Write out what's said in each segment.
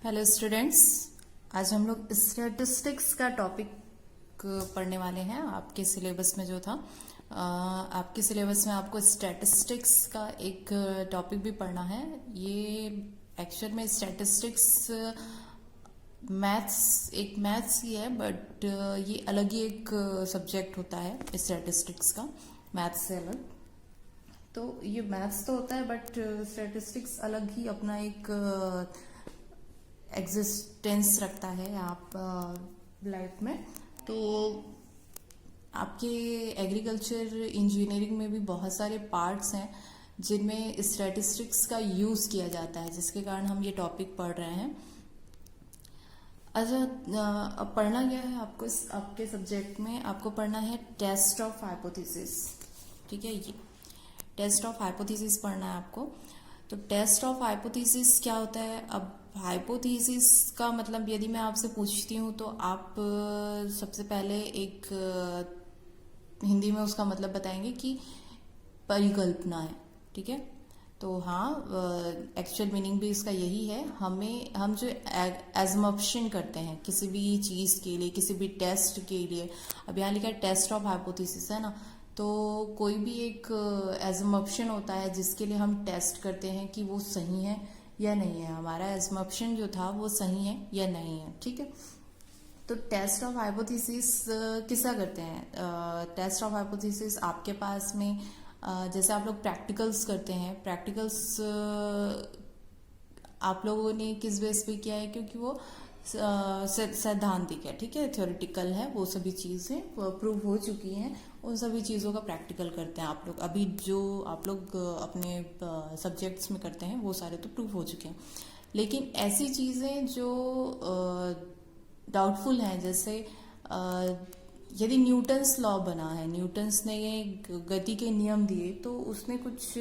Hello students. आज हम लोग स्टैटिस्टिक्स का टॉपिक पढ़ने वाले हैं। आपके सिलेबस में जो था आपके सिलेबस में आपको स्टैटिस्टिक्स का एक टॉपिक भी पढ़ना है। ये एक्चुअल में स्टैटिस्टिक्स मैथ्स ही है, बट ये अलग ही एक सब्जेक्ट होता है स्टैटिस्टिक्स का, मैथ्स से अलग। तो ये मैथ्स तो होता है, बट स्टैटिस्टिक्स अलग ही अपना एक एग्जिस्टेंस रखता है आप लाइफ में। तो आपके एग्रीकल्चर इंजीनियरिंग में भी बहुत सारे पार्ट्स हैं जिनमें स्टैटिस्टिक्स का यूज़ किया जाता है, जिसके कारण हम ये टॉपिक पढ़ रहे हैं। अच्छा, अब पढ़ना क्या है आपको? आपके सब्जेक्ट में आपको पढ़ना है टेस्ट ऑफ हाइपोथेसिस। ठीक है, ये टेस्ट ऑफ हाइपोथेसिस पढ़ना है आपको। तो टेस्ट ऑफ हाइपोथेसिस क्या होता है? अब हाइपोथेसिस का मतलब यदि मैं आपसे पूछती हूँ तो आप सबसे पहले एक हिंदी में उसका मतलब बताएंगे कि परिकल्पना है। ठीक है, तो हाँ, एक्चुअल मीनिंग भी इसका यही है। हम जो एजम्पशन करते हैं किसी भी चीज़ के लिए, किसी भी टेस्ट के लिए, अब यहाँ लिखा है टेस्ट ऑफ हाइपोथेसिस है ना, तो कोई भी एक एजम्पशन होता है जिसके लिए हम टेस्ट करते हैं कि वो सही है या नहीं है, हमारा एजम्पशन जो था वो सही है या नहीं है। ठीक है, तो टेस्ट ऑफ हाइपोथेसिस किसा करते हैं? टेस्ट ऑफ हाइपोथेसिस आपके पास में जैसे आप लोग प्रैक्टिकल्स करते हैं, प्रैक्टिकल्स आप लोगों ने किस बेस पे किया है? क्योंकि वो सैद्धांतिक है, ठीक है, थ्योरेटिकल है, वो सभी चीज़ें प्रूव हो चुकी हैं। उन सभी चीज़ों का प्रैक्टिकल करते हैं आप लोग। अभी जो आप लोग अपने सब्जेक्ट्स में करते हैं वो सारे तो प्रूव हो चुके हैं, लेकिन ऐसी चीज़ें जो डाउटफुल हैं, जैसे यदि न्यूटन्स लॉ बना है, न्यूटन्स ने ये गति के नियम दिए, तो उसने कुछ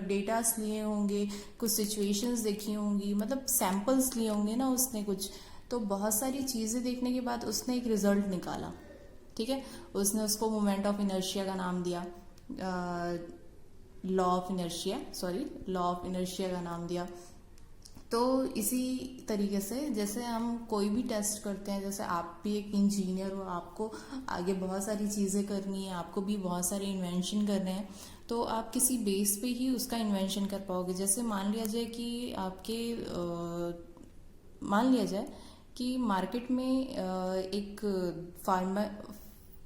डेटास लिए होंगे, कुछ सिचुएशंस देखी होंगी, मतलब सैंपल्स लिए होंगे ना उसने कुछ, तो बहुत सारी चीज़ें देखने के बाद उसने एक रिजल्ट निकाला। ठीक है, उसने उसको मोमेंट ऑफ इनर्शिया का नाम दिया, लॉ ऑफ इनर्शिया का नाम दिया। तो इसी तरीके से जैसे हम कोई भी टेस्ट करते हैं, जैसे आप भी एक इंजीनियर हो, आपको आगे बहुत सारी चीज़ें करनी है, आपको भी बहुत सारे इन्वेंशन करने हैं, तो आप किसी बेस पे ही उसका इन्वेंशन कर पाओगे। जैसे मान लिया जाए कि मार्केट में एक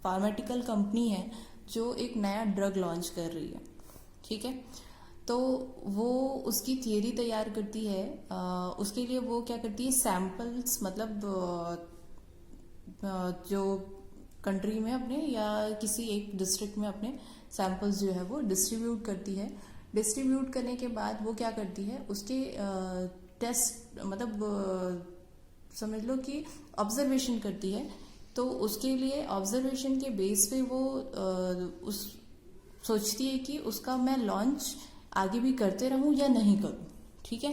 फार्माटिकल कंपनी है जो एक नया ड्रग लॉन्च कर रही है। ठीक है, तो वो उसकी थियरी तैयार करती है। उसके लिए वो क्या करती है, सैंपल्स, मतलब जो कंट्री में अपने या किसी एक डिस्ट्रिक्ट में अपने सैंपल्स जो है वो डिस्ट्रीब्यूट करती है। डिस्ट्रीब्यूट करने के बाद वो क्या करती है, उसके टेस्ट, मतलब समझ लो कि ऑब्जर्वेशन करती है। तो उसके लिए ऑब्जर्वेशन के बेस पे वो उस सोचती है कि उसका मैं लॉन्च आगे भी करते रहूं या नहीं करूं। ठीक है,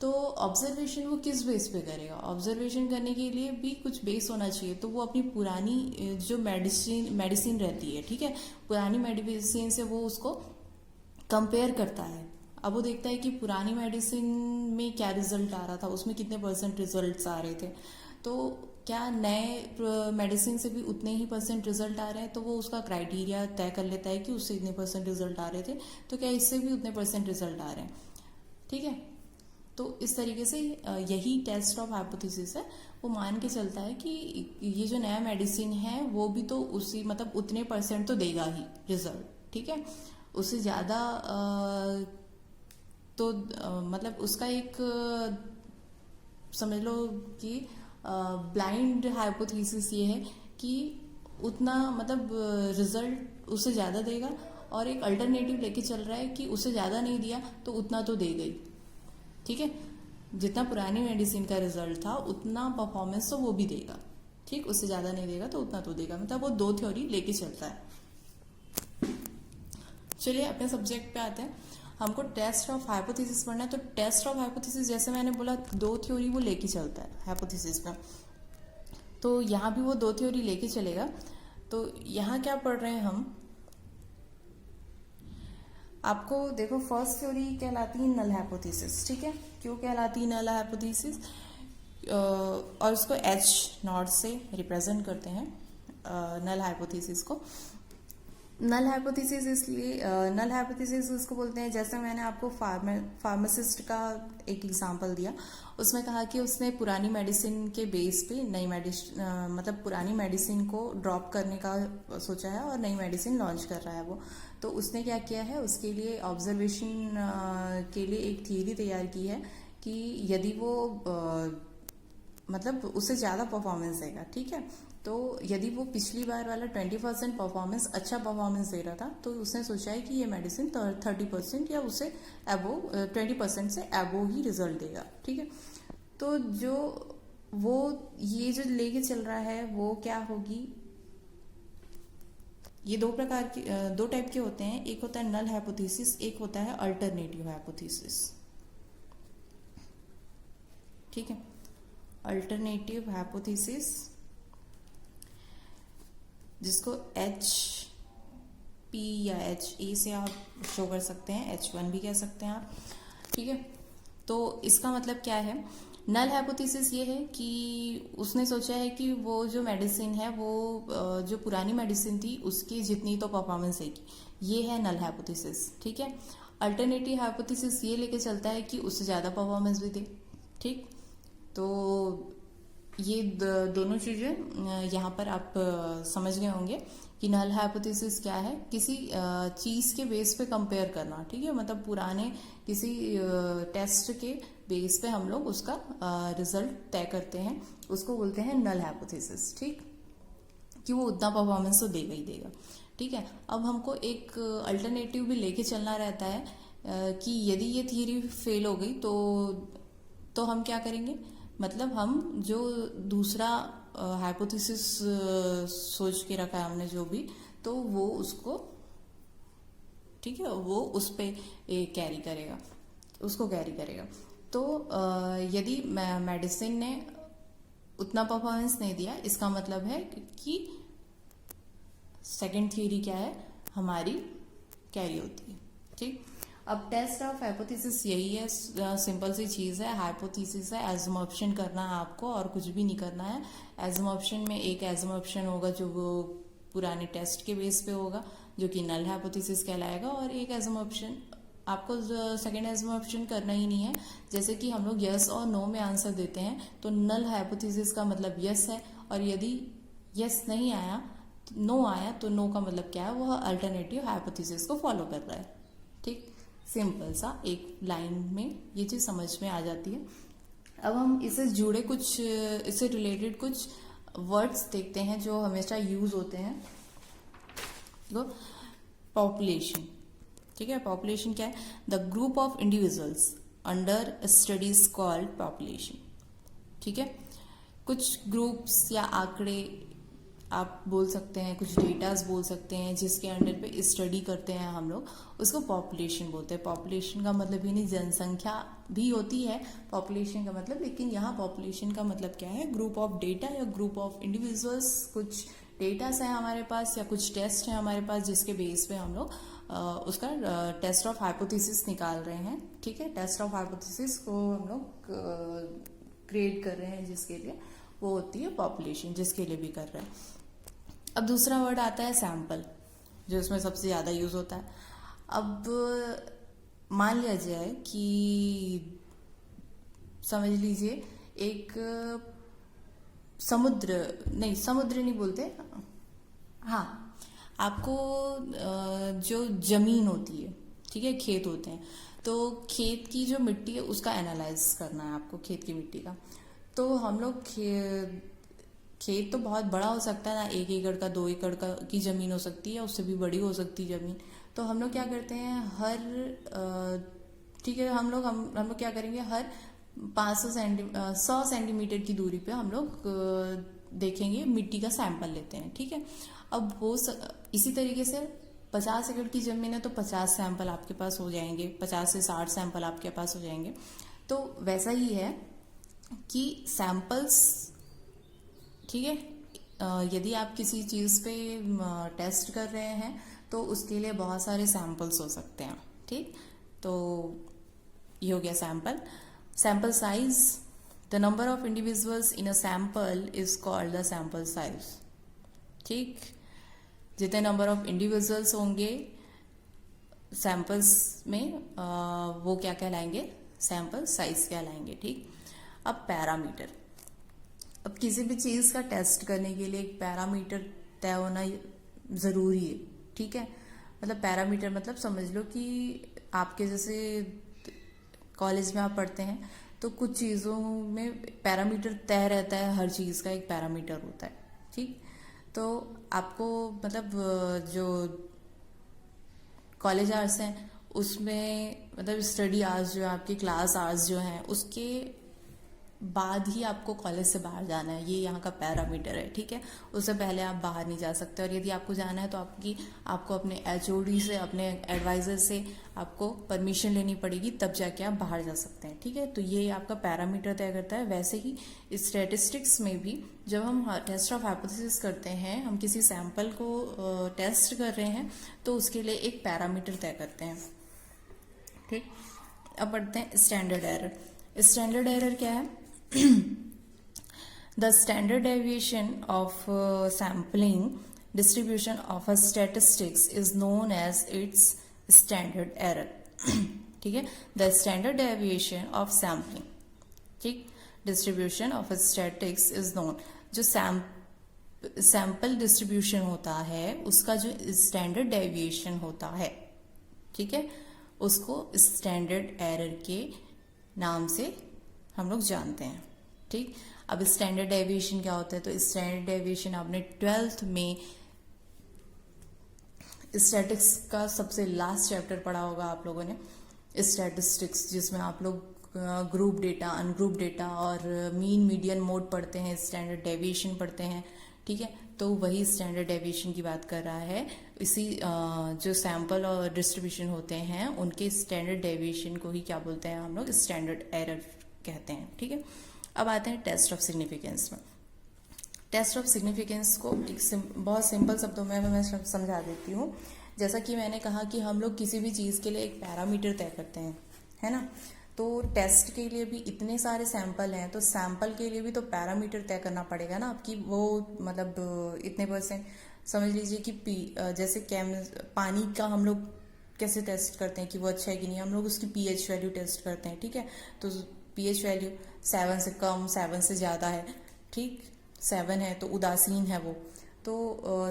तो ऑब्जर्वेशन वो किस बेस पे करेगा? ऑब्जर्वेशन करने के लिए भी कुछ बेस होना चाहिए। तो वो अपनी पुरानी जो मेडिसिन रहती है, ठीक है, पुरानी मेडिसिन से वो उसको कंपेयर करता है। अब वो देखता है कि पुरानी मेडिसिन में क्या रिजल्ट आ रहा था, उसमें कितने % रिजल्ट्स आ रहे थे, तो क्या नए मेडिसिन से भी उतने ही % रिजल्ट आ रहे हैं, तो वो उसका क्राइटेरिया तय कर लेता है कि उससे इतने % रिजल्ट आ रहे थे, तो क्या इससे भी उतने % रिजल्ट आ रहे हैं। ठीक है, तो इस तरीके से यही टेस्ट ऑफ हाइपोथेसिस है। वो मान के चलता है कि ये जो नया मेडिसिन है वो भी तो उसी, मतलब उतने % तो देगा ही रिजल्ट। ठीक है, उससे ज़्यादा तो मतलब उसका एक समझ लो कि ब्लाइंड हाइपोथेसिस ये है कि उतना, मतलब रिजल्ट उससे ज़्यादा देगा, और एक अल्टरनेटिव लेके चल रहा है कि उससे ज़्यादा नहीं दिया तो उतना तो देगा ही। ठीक है, जितना पुरानी मेडिसिन का रिजल्ट था उतना परफॉर्मेंस तो वो भी देगा। ठीक, उससे ज़्यादा नहीं देगा तो उतना तो देगा, मतलब वो दो थ्योरी लेके चलता है। चलिए अपने सब्जेक्ट पे आते हैं। हमको टेस्ट ऑफ हाइपोथेसिस पढ़ना है। तो टेस्ट ऑफ हाइपोथेसिस, जैसे मैंने बोला, दो थ्योरी वो लेके चलता है हाइपोथेसिस में, तो यहाँ भी वो दो थ्योरी लेके चलेगा। तो यहाँ क्या पढ़ रहे हैं हम? आपको देखो, फर्स्ट थ्योरी कहलाती है नल हाइपोथेसिस। ठीक है, क्यों कहलाती है नल हाइपोथेसिस? और उसको H0 से रिप्रेजेंट करते हैं नल हाइपोथेसिस को। नल हाइपोथेसिस इसलिए नल हाइपोथेसिस उसको बोलते हैं, जैसे मैंने आपको फार्मासिस्ट का एक एग्जांपल दिया, उसमें कहा कि उसने पुरानी मेडिसिन के बेस पे नई मेडिसिन मतलब पुरानी मेडिसिन को ड्रॉप करने का सोचा है और नई मेडिसिन लॉन्च कर रहा है वो। तो उसने क्या किया है, उसके लिए ऑब्जर्वेशन के लिए एक थियरी तैयार की है कि यदि वो मतलब उससे ज़्यादा परफॉर्मेंस देगा, ठीक है, तो यदि वो पिछली बार वाला 20% परफॉर्मेंस अच्छा परफॉर्मेंस दे रहा था, तो उसने सोचा है कि ये मेडिसिन 30% या उससे एबो 20% से एबो ही रिजल्ट देगा, ठीक है। तो जो वो ये जो लेके चल रहा है वो क्या होगी, ये दो टाइप के होते हैं, एक होता है नल हाइपोथेसिस, एक होता है अल्टरनेटिव हाइपोथेसिस, ठीक है। अल्टरनेटिव हाइपोथेसिस जिसको HP या HA से आप शो कर सकते हैं, H1 भी कह सकते हैं आप, ठीक है। तो इसका मतलब क्या है, नल हाइपोथेसिस ये है कि उसने सोचा है कि वो जो मेडिसिन है वो जो पुरानी मेडिसिन थी उसकी जितनी तो परफॉर्मेंस देगी, ये है नल हाइपोथेसिस, ठीक है। अल्टरनेटिव हाइपोथेसिस ये लेके चलता है कि उससे ज़्यादा परफॉर्मेंस भी दे, ठीक। तो ये दोनों चीज़ें यहाँ पर आप समझ गए होंगे कि नल हाइपोथेसिस क्या है, किसी चीज़ के बेस पे कंपेयर करना, ठीक है, मतलब पुराने किसी टेस्ट के बेस पे हम लोग उसका रिजल्ट तय करते हैं, उसको बोलते हैं नल हाइपोथेसिस, ठीक, कि वो उतना परफॉर्मेंस तो देगा ही देगा, ठीक है। अब हमको एक अल्टरनेटिव भी लेके चलना रहता है कि यदि ये थियरी फेल हो गई तो हम क्या करेंगे, मतलब हम जो दूसरा हाइपोथेसिस सोच के रखा है हमने जो भी, तो वो उसको, ठीक है, वो उस पे कैरी करेगा, उसको कैरी करेगा। तो यदि मेडिसिन ने उतना परफॉर्मेंस नहीं दिया, इसका मतलब है कि सेकंड थियरी क्या है हमारी, कैरी होती है, ठीक। अब टेस्ट ऑफ हाइपोथेसिस यही है, सिंपल सी चीज़ है, हाइपोथेसिस है, एजम्पशन करना है आपको और कुछ भी नहीं करना है। एजम्पशन में एक एजम्पशन होगा जो वो पुराने टेस्ट के बेस पे होगा, जो कि नल हाइपोथेसिस कहलाएगा, और एक एजम्पशन आपको सेकेंड एजम्पशन करना ही नहीं है। जैसे कि हम लोग यस और नो में आंसर देते हैं, तो नल हाइपोथेसिस का मतलब यस है, और यदि यस नहीं आया, नो आया, तो नो का मतलब क्या है, वह अल्टरनेटिव हाइपोथेसिस को फॉलो कर रहा है, ठीक। सिंपल सा एक लाइन में ये चीज समझ में आ जाती है। अब हम इससे जुड़े कुछ, इससे रिलेटेड कुछ वर्ड्स देखते हैं जो हमेशा यूज होते हैं। तो पॉपुलेशन, ठीक है, पॉपुलेशन क्या है, the group of individuals under studies called population, ठीक है। कुछ ग्रुप्स या आंकड़े आप बोल सकते हैं, कुछ डेटास बोल सकते हैं जिसके अंडर पे स्टडी करते हैं हम लोग, उसको पॉपुलेशन बोलते हैं। पॉपुलेशन का मतलब ये नहीं, जनसंख्या भी होती है पॉपुलेशन का मतलब, लेकिन यहाँ पॉपुलेशन का मतलब क्या है, ग्रुप ऑफ डेटा या ग्रुप ऑफ इंडिविजुअल्स, कुछ डेटास है हमारे पास या कुछ टेस्ट है हमारे पास जिसके बेस पे हम लोग उसका टेस्ट ऑफ हाइपोथेसिस निकाल रहे हैं, ठीक है। टेस्ट ऑफ हाइपोथेसिस को हम लोग क्रिएट कर रहे हैं, जिसके लिए वो होती है पॉपुलेशन, जिसके लिए भी कर रहे हैं। अब दूसरा वर्ड आता है सैंपल, जो इसमें सबसे ज़्यादा यूज़ होता है। अब मान लिया जाए कि समझ लीजिए एक समुद्र नहीं बोलते, हाँ, आपको जो जमीन होती है, ठीक है, खेत होते हैं, तो खेत की जो मिट्टी है उसका एनालाइज करना है आपको, खेत की मिट्टी का। तो हम लोग खेत तो बहुत बड़ा हो सकता है ना, 1 एकड़ का 2 एकड़ का की ज़मीन हो सकती है, उससे भी बड़ी हो सकती है ज़मीन। तो हम लोग क्या करते हैं, ठीक है, हम लोग क्या करेंगे, हर 100 सेंटीमीटर की दूरी पे हम लोग देखेंगे, मिट्टी का सैंपल लेते हैं, ठीक है। अब वो इसी तरीके से 50 एकड़ की ज़मीन है तो 50 सैंपल आपके पास हो जाएंगे, 50 से 60 सैंपल आपके पास हो जाएंगे। तो वैसा ही है कि सैंपल्स, ठीक है, यदि आप किसी चीज़ पे टेस्ट कर रहे हैं तो उसके लिए बहुत सारे सैंपल्स हो सकते हैं, ठीक। तो ये हो गया sample size, the number of individuals in a sample is called the sample size. ठीक, जितने नंबर ऑफ इंडिविजुअल्स होंगे सैंपल्स में वो क्या कहलाएंगे, सैंपल साइज कहलाएंगे। ठीक, अब पैरामीटर, अब किसी भी चीज का टेस्ट करने के लिए एक पैरामीटर तय होना जरूरी है। ठीक है, मतलब पैरामीटर मतलब समझ लो कि आपके जैसे कॉलेज में आप पढ़ते हैं तो कुछ चीज़ों में पैरामीटर तय रहता है, हर चीज़ का एक पैरामीटर होता है। ठीक, तो आपको मतलब जो कॉलेज आवर्स हैं उसमें मतलब स्टडी आवर्स जो है, आपके क्लास आवर्स जो हैं, उसके बाद ही आपको कॉलेज से बाहर जाना है, ये यहाँ का पैरामीटर है। ठीक है, उससे पहले आप बाहर नहीं जा सकते, और यदि आपको जाना है तो आपको अपने एचओडी से, अपने एडवाइजर से आपको परमिशन लेनी पड़ेगी, तब जाके आप बाहर जा सकते हैं। ठीक है, तो ये आपका पैरामीटर तय करता है। वैसे ही स्टैटिस्टिक्स में भी जब हम टेस्ट ऑफ हाइपोथेसिस करते हैं, हम किसी सैंपल को टेस्ट कर रहे हैं तो उसके लिए एक पैरामीटर तय करते हैं। ठीक, अब पढ़ते हैं स्टैंडर्ड एरर। स्टैंडर्ड एरर क्या है? The standard deviation of sampling distribution of a statistics is known as its standard error। ठीक है, the standard deviation of sampling, ठीक, distribution of a statistics is known, जो सैंपल डिस्ट्रीब्यूशन होता है उसका जो स्टैंडर्ड डेविएशन होता है, ठीक है, उसको स्टैंडर्ड एरर के नाम से हम लोग जानते हैं। ठीक, अब स्टैंडर्ड डेविएशन क्या होता है? तो स्टैंडर्ड डेविएशन आपने 12th में स्टैटिस्टिक्स का सबसे लास्ट चैप्टर पढ़ा होगा आप लोगों ने, स्टैटिस्टिक्स, जिसमें आप लोग ग्रुप डेटा, अनग्रुप डेटा और मीन मीडियन मोड पढ़ते हैं, स्टैंडर्ड डेविएशन पढ़ते हैं। ठीक है, तो वही स्टैंडर्ड डेविएशन की बात कर रहा है। इसी जो सैंपल और डिस्ट्रीब्यूशन होते हैं उनके स्टैंडर्ड डेविएशन को ही क्या बोलते हैं हम लोग? स्टैंडर्ड एरर कहते हैं। ठीक है, अब आते हैं टेस्ट ऑफ सिग्निफिकेंस में। टेस्ट ऑफ सिग्निफिकेंस को एक बहुत सिंपल शब्दों में मैं समझा देती हूँ। जैसा कि मैंने कहा कि हम लोग किसी भी चीज़ के लिए एक पैरामीटर तय करते हैं, है ना, तो टेस्ट के लिए भी इतने सारे सैंपल हैं, तो सैंपल के लिए भी तो पैरामीटर तय करना पड़ेगा ना आपकी, वो मतलब इतने परसेंट समझ लीजिए कि जैसे पानी का हम लोग कैसे टेस्ट करते हैं कि वो अच्छा है कि नहीं, हम लोग उसकी pH वैल्यू टेस्ट करते हैं। ठीक है, तो pH वैल्यू 7 से कम, 7 से ज़्यादा है, ठीक, 7 है तो उदासीन है वो, तो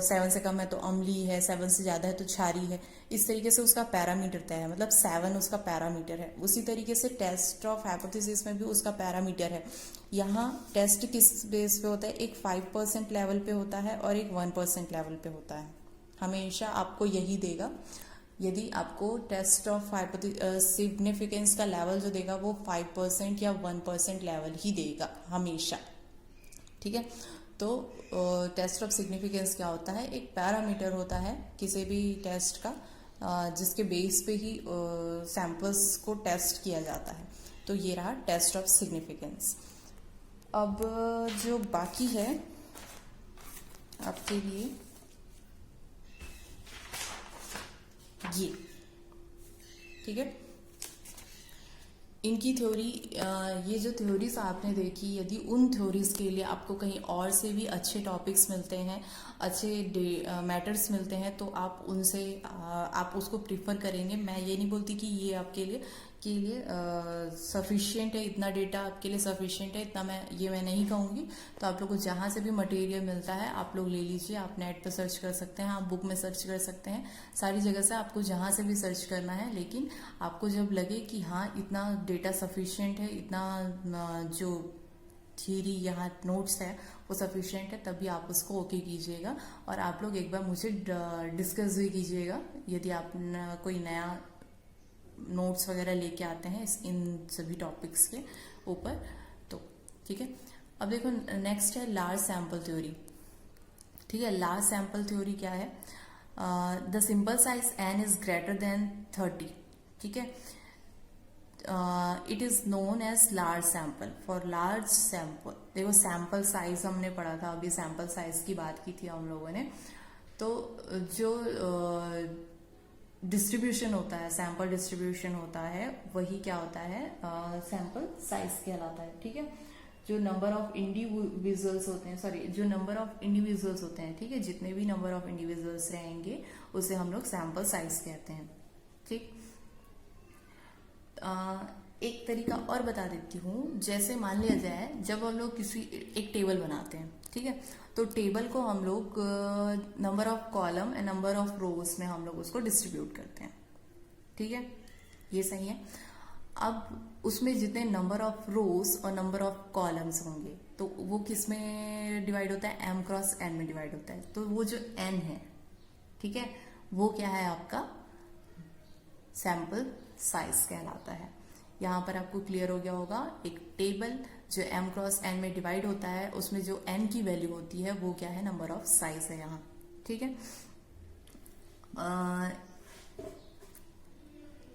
7 से कम है तो अम्लीय है, 7 से ज़्यादा है तो क्षारीय है। इस तरीके से उसका पैरामीटर तय है, मतलब 7 उसका पैरामीटर है। उसी तरीके से टेस्ट ऑफ हाइपोथेसिस में भी उसका पैरामीटर है। यहाँ टेस्ट किस बेस पे होता है? एक 5% लेवल पे होता है और एक 1% लेवल पे होता है। हमेशा आपको यही देगा। यदि आपको टेस्ट ऑफ सिग्निफिकेंस का लेवल जो देगा वो 5% या 1% लेवल ही देगा हमेशा। ठीक है, तो टेस्ट ऑफ सिग्निफिकेंस क्या होता है? एक पैरामीटर होता है किसी भी टेस्ट का, जिसके बेस पे ही सैंपल्स को टेस्ट किया जाता है। तो ये रहा टेस्ट ऑफ सिग्निफिकेंस। अब जो बाकी है आपके लिए ये, ठीक है, इनकी थ्योरी, ये जो थ्योरीज आपने देखी, यदि उन थ्योरीज के लिए आपको कहीं और से भी अच्छे टॉपिक्स मिलते हैं, अच्छे मैटर्स मिलते हैं, तो आप उनसे आप उसको प्रिफर करेंगे। मैं ये नहीं बोलती कि ये आपके लिए सफिशिएंट है, इतना डेटा आपके लिए सफिशिएंट है, इतना मैं नहीं कहूँगी। तो आप लोग को जहाँ से भी मटेरियल मिलता है आप लोग ले लीजिए, आप नेट पर सर्च कर सकते हैं, आप बुक में सर्च कर सकते हैं, सारी जगह से आपको जहाँ से भी सर्च करना है। लेकिन आपको जब लगे कि हाँ इतना डेटा सफिशिएंट है, इतना जो थियरी यहाँ नोट्स है वो सफिशिएंट है, तभी आप उसको ओके कीजिएगा। और आप लोग एक बार मुझे डिस्कस भी कीजिएगा यदि आप कोई नया नोट्स वगैरह लेके आते हैं इन सभी टॉपिक्स के ऊपर, तो ठीक है। अब देखो नेक्स्ट है लार्ज सैंपल थ्योरी। ठीक है, लार्ज सैंपल थ्योरी क्या है? The sample size n is greater than 30। ठीक है, it is known as large sample. For large sample, देखो सैंपल साइज हमने पढ़ा था, अभी सैंपल साइज की बात की थी हम लोगों ने। तो जो डिस्ट्रीब्यूशन होता है, सैंपल डिस्ट्रीब्यूशन होता है, वही क्या होता है? सैंपल साइज कहलाता है। ठीक है, जो नंबर ऑफ इंडिविजुअल्स होते हैं, सॉरी, जो नंबर ऑफ इंडिविजुअल्स होते हैं, ठीक है, जितने भी नंबर ऑफ इंडिविजुअल्स रहेंगे उसे हम लोग सैंपल साइज कहते हैं। ठीक, एक तरीका और बता देती हूँ। जैसे मान लिया जाए जब हम लोग किसी एक टेबल बनाते हैं, ठीक है, तो टेबल को हम लोग number of column and number of रोज में हम लोग उसको डिस्ट्रीब्यूट करते हैं। ठीक है, ये सही है। अब उसमें जितने नंबर ऑफ रोज और नंबर ऑफ कॉलम्स होंगे तो वो किस में डिवाइड होता है? m क्रॉस n में डिवाइड होता है। तो वो जो n है, ठीक है, वो क्या है? आपका सैंपल साइज कहलाता है। यहां पर आपको क्लियर हो गया होगा, एक टेबल जो m क्रॉस n में डिवाइड होता है उसमें जो n की वैल्यू होती है वो क्या है? नंबर ऑफ साइज है यहाँ। ठीक है,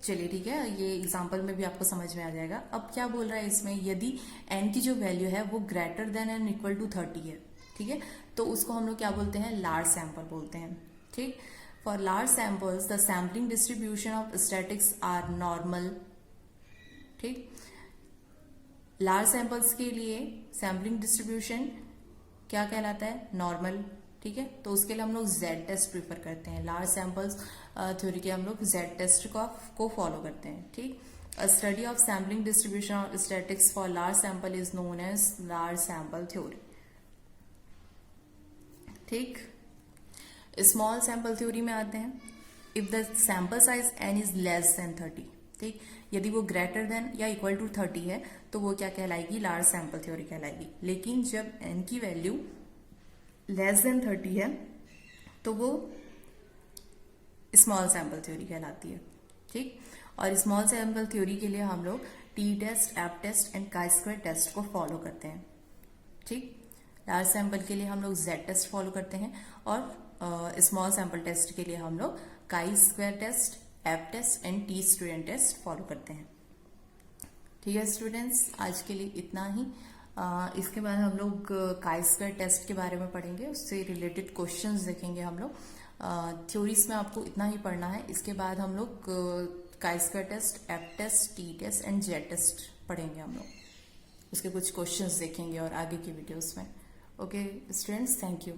चलिए ठीक है, ये एग्जांपल में भी आपको समझ में आ जाएगा। अब क्या बोल रहा है इसमें, यदि n की जो वैल्यू है वो greater than and equal to 30 है, ठीक है, तो उसको हम लोग क्या बोलते हैं? लार्ज सैंपल बोलते हैं। ठीक, for large samples the sampling distribution of statistics are normal. ठीक, लार्ज सैंपल्स के लिए सैम्पलिंग डिस्ट्रीब्यूशन क्या कहलाता है? नॉर्मल। ठीक है, तो उसके लिए हम लोग जेड टेस्ट प्रीफर करते हैं। लार्ज सैंपल्स थ्योरी के हम लोग जेड टेस्ट को फॉलो करते हैं। ठीक, a study of sampling distribution of statistics for large sample is known as large sample theory. ठीक, स्मॉल सैंपल थ्योरी में आते हैं। If the sample size n is less than 30, ठीक, यदि वो ग्रेटर देन या इक्वल टू 30 है तो वो क्या कहलाएगी? लार्ज सैंपल थ्योरी कहलाएगी। लेकिन जब n की वैल्यू लेस देन 30 है तो वो स्मॉल सैंपल थ्योरी कहलाती है। ठीक, और स्मॉल सैंपल थ्योरी के लिए हम लोग T test, F test and chi square test को फॉलो करते हैं। ठीक, लार्ज सैंपल के लिए हम लोग जेड टेस्ट फॉलो करते हैं और स्मॉल सैंपल टेस्ट के लिए हम लोग chi square test, F test and T student test follow करते हैं। ठीक है स्टूडेंट्स, आज के लिए इतना ही। इसके बाद हम लोग काई स्क्वायर टेस्ट के बारे में पढ़ेंगे, उससे रिलेटेड क्वेश्चंस देखेंगे हम लोग। थ्योरीज में आपको इतना ही पढ़ना है। इसके बाद हम लोग chi square test, F test, T test and Z test पढ़ेंगे हम लोग। उसके कुछ क्वेश्चंस देखेंगे और आगे की वीडियोस में। Okay students, thank you.